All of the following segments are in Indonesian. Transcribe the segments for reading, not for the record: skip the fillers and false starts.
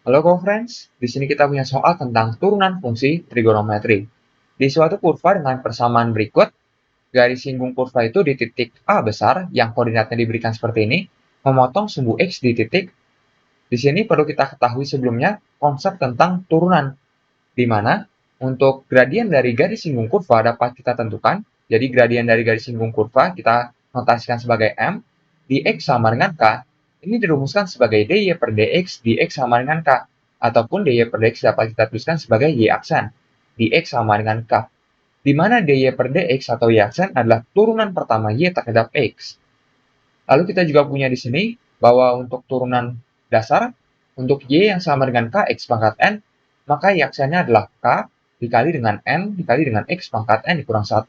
Halo co-friends, di sini kita punya soal tentang turunan fungsi trigonometri. Di suatu kurva dengan persamaan berikut, garis singgung kurva itu di titik A besar yang koordinatnya diberikan seperti ini, memotong sumbu X di titik. Di sini perlu kita ketahui sebelumnya konsep tentang turunan, di mana untuk gradien dari garis singgung kurva dapat kita tentukan. Jadi gradien dari garis singgung kurva kita notasikan sebagai M, di X sama dengan K. Ini dirumuskan sebagai dy per dx, dx sama dengan K. Ataupun dy per dx dapat kita tuliskan sebagai y aksen, dx sama dengan K. Di mana dy per dx atau y aksen adalah turunan pertama y terhadap x. Lalu kita juga punya di sini bahwa untuk turunan dasar, untuk y yang sama dengan k x pangkat n, maka y aksennya adalah k dikali dengan n dikali dengan x pangkat n dikurang 1.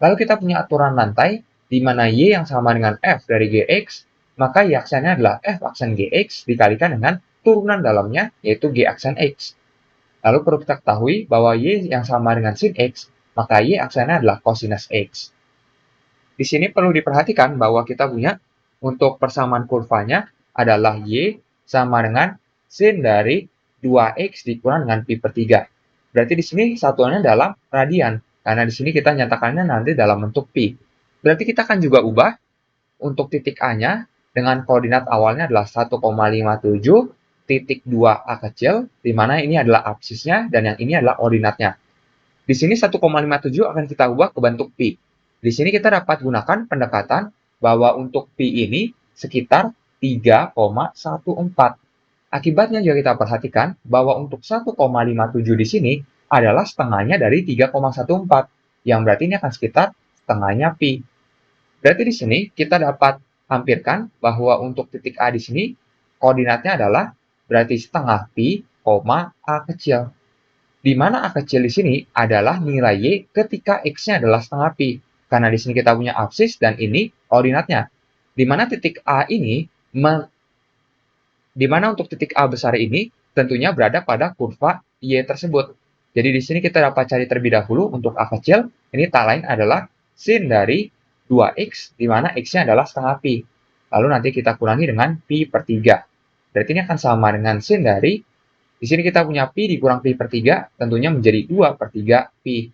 Lalu kita punya aturan lantai, di mana y yang sama dengan f dari gx, maka y aksennya adalah f aksen gx dikalikan dengan turunan dalamnya, yaitu g aksen x. Lalu perlu kita ketahui bahwa y yang sama dengan sin x, maka y aksennya adalah cosinus x. Di sini perlu diperhatikan bahwa kita punya untuk persamaan kurvanya adalah y sama dengan sin dari 2x dikurang dengan pi per 3. Berarti di sini satuannya dalam radian, karena di sini kita nyatakannya nanti dalam bentuk pi. Berarti kita akan juga ubah untuk titik A-nya dengan koordinat awalnya adalah 1,57 titik 2A kecil, di mana ini adalah absisnya dan yang ini adalah ordinatnya. Di sini 1,57 akan kita ubah ke bentuk pi. Di sini kita dapat gunakan pendekatan bahwa untuk pi ini sekitar 3,14. Akibatnya juga kita perhatikan bahwa untuk 1,57 di sini adalah setengahnya dari 3,14, yang berarti ini akan sekitar setengahnya pi. Berarti di sini kita dapat hampirkan bahwa untuk titik A di sini koordinatnya adalah berarti setengah pi, A kecil. Di mana A kecil di sini adalah nilai Y ketika X-nya adalah setengah pi. Karena di sini kita punya absis dan ini koordinatnya. Di mana titik A ini, di mana untuk titik A besar ini tentunya berada pada kurva Y tersebut. Jadi di sini kita dapat cari terlebih dahulu untuk A kecil, ini tak lain adalah sin dari 2X, di mana X-nya adalah setengah pi. Lalu nanti kita kurangi dengan pi per 3. Berarti ini akan sama dengan sin dari, di sini kita punya pi dikurang pi per 3, tentunya menjadi 2 per 3 pi.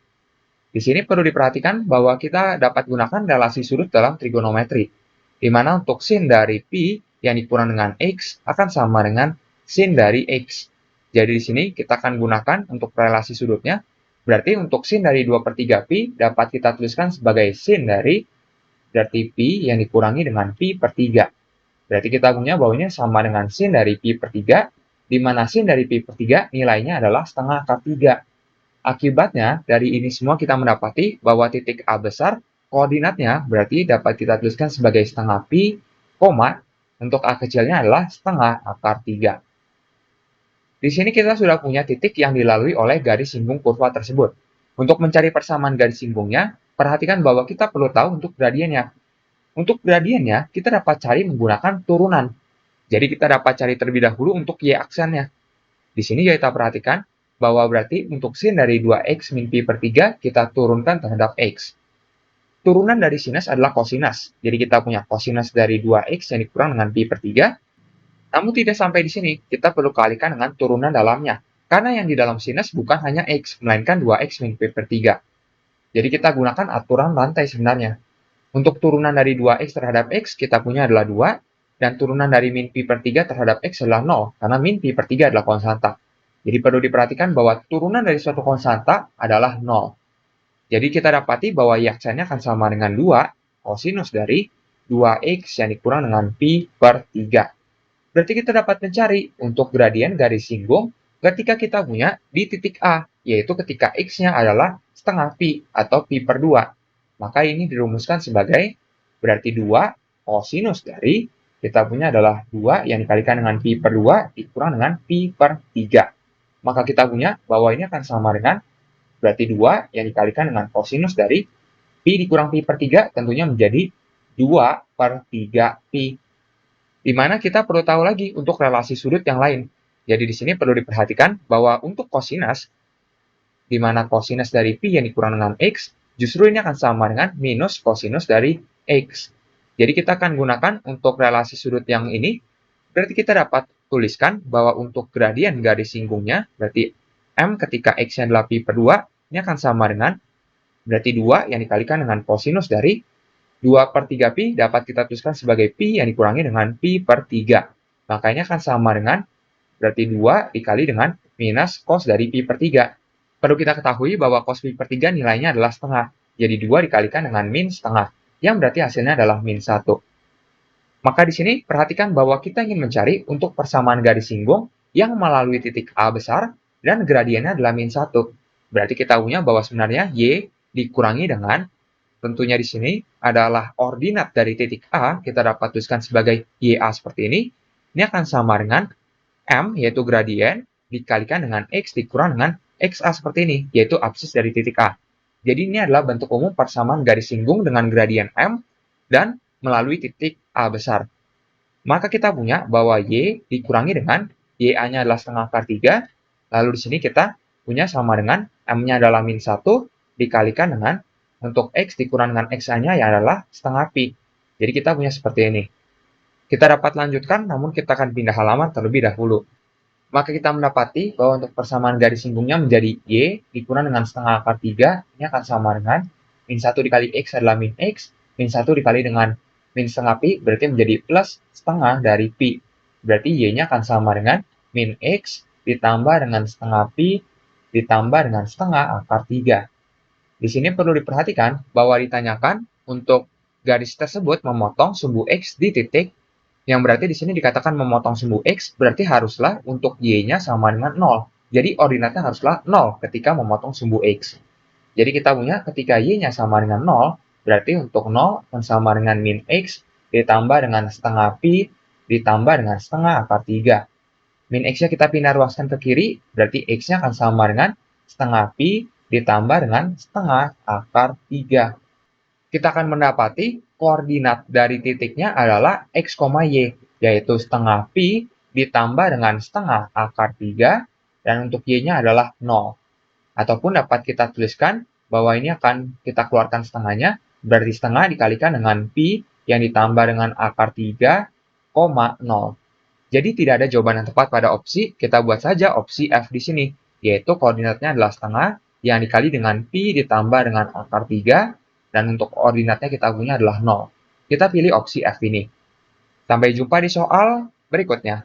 Di sini perlu diperhatikan bahwa kita dapat gunakan relasi sudut dalam trigonometri, di mana untuk sin dari pi yang dikurang dengan x akan sama dengan sin dari x. Jadi di sini kita akan gunakan untuk relasi sudutnya, berarti untuk sin dari 2 per 3 pi dapat kita tuliskan sebagai sin dari, berarti pi yang dikurangi dengan pi per 3. Berarti kita punya bahwa ini sama dengan sin dari pi per 3, di mana sin dari pi per 3 nilainya adalah setengah akar 3. Akibatnya, dari ini semua kita mendapati bahwa titik A besar, koordinatnya berarti dapat kita tuliskan sebagai setengah pi, untuk A kecilnya adalah setengah akar 3. Di sini kita sudah punya titik yang dilalui oleh garis singgung kurva tersebut. Untuk mencari persamaan garis singgungnya, perhatikan bahwa kita perlu tahu untuk gradiennya. Untuk gradiennya, kita dapat cari menggunakan turunan. Jadi kita dapat cari terlebih dahulu untuk y aksennya. Di sini kita perhatikan bahwa berarti untuk sin dari 2x min pi per 3 kita turunkan terhadap x. Turunan dari sinus adalah kosinus. Jadi kita punya kosinus dari 2x yang dikurang dengan pi per 3. Namun tidak sampai di sini, kita perlu kalikan dengan turunan dalamnya. Karena yang di dalam sinus bukan hanya x, melainkan 2x min pi per 3. Jadi kita gunakan aturan lantai sebenarnya. Untuk turunan dari 2x terhadap x kita punya adalah 2, dan turunan dari min pi per 3 terhadap x adalah 0, karena min pi per 3 adalah konstanta. Jadi perlu diperhatikan bahwa turunan dari suatu konstanta adalah 0. Jadi kita dapati bahwa y aksennya akan sama dengan 2 kosinus dari 2x yang dikurang dengan pi per 3. Berarti kita dapat mencari untuk gradien garis singgung ketika kita punya di titik A, yaitu ketika x-nya adalah setengah pi atau pi per 2. Maka ini dirumuskan sebagai berarti 2 kosinus dari kita punya adalah 2 yang dikalikan dengan pi per 2 dikurang dengan pi per 3. Maka kita punya bahwa ini akan sama dengan berarti 2 yang dikalikan dengan kosinus dari pi dikurang pi per 3 tentunya menjadi 2 per 3 pi. Di mana kita perlu tahu lagi untuk relasi sudut yang lain. Jadi di sini perlu diperhatikan bahwa untuk kosinus, di mana kosinus dari pi yang dikurang dengan x, justru ini akan sama dengan minus kosinus dari x. Jadi kita akan gunakan untuk relasi sudut yang ini, berarti kita dapat tuliskan bahwa untuk gradien garis singgungnya, berarti M ketika X-nya adalah pi per 2, ini akan sama dengan, berarti 2 yang dikalikan dengan kosinus dari 2 per 3 pi dapat kita tuliskan sebagai pi yang dikurangi dengan pi per 3. Maka ini akan sama dengan, berarti 2 dikali dengan minus cos dari pi per 3. Perlu kita ketahui bahwa cos pi per 3 nilainya adalah setengah. Jadi 2 dikalikan dengan min setengah, yang berarti hasilnya adalah min 1. Maka di sini perhatikan bahwa kita ingin mencari untuk persamaan garis singgung yang melalui titik A besar dan gradiennya adalah min 1. Berarti kita punya bahwa sebenarnya Y dikurangi dengan, tentunya di sini adalah ordinat dari titik A, kita dapat tuliskan sebagai YA seperti ini. Ini akan sama dengan M, yaitu gradien, dikalikan dengan X dikurang dengan XA seperti ini, yaitu absis dari titik A. Jadi ini adalah bentuk umum persamaan garis singgung dengan gradien M dan melalui titik A besar. Maka kita punya bahwa Y dikurangi dengan YA-nya adalah setengah akar 3, lalu di sini kita punya sama dengan M-nya adalah min 1, dikalikan dengan untuk X dikurang dengan XA-nya yang adalah setengah pi. Jadi kita punya seperti ini. Kita dapat lanjutkan, namun kita akan pindah halaman terlebih dahulu. Maka kita mendapati bahwa untuk persamaan garis singgungnya menjadi Y dikurang dengan setengah akar 3, ini akan sama dengan min 1 dikali X adalah min X, min 1 dikali dengan min setengah pi, berarti menjadi plus setengah dari pi. Berarti Y-nya akan sama dengan min X ditambah dengan setengah pi ditambah dengan setengah akar 3. Di sini perlu diperhatikan bahwa ditanyakan untuk garis tersebut memotong sumbu X di titik, yang berarti di sini dikatakan memotong sumbu X, berarti haruslah untuk Y-nya sama dengan 0. Jadi ordinatnya haruslah 0 ketika memotong sumbu X. Jadi kita punya ketika Y-nya sama dengan 0, berarti untuk 0 akan sama dengan min X ditambah dengan setengah pi ditambah dengan setengah akar 3. Min X-nya kita pindah ruaskan ke kiri, berarti X-nya akan sama dengan setengah pi ditambah dengan setengah akar 3. Kita akan mendapati koordinat dari titiknya adalah X, Y, yaitu setengah pi ditambah dengan setengah akar 3, dan untuk Y-nya adalah 0. Ataupun dapat kita tuliskan bahwa ini akan kita keluarkan setengahnya, berarti setengah dikalikan dengan pi yang ditambah dengan akar 3, 0. Jadi tidak ada jawaban yang tepat pada opsi, kita buat saja opsi F di sini, yaitu koordinatnya adalah setengah yang dikali dengan pi ditambah dengan akar 3, dan untuk ordinatnya kita punya adalah 0. Kita pilih opsi F ini. Sampai jumpa di soal berikutnya.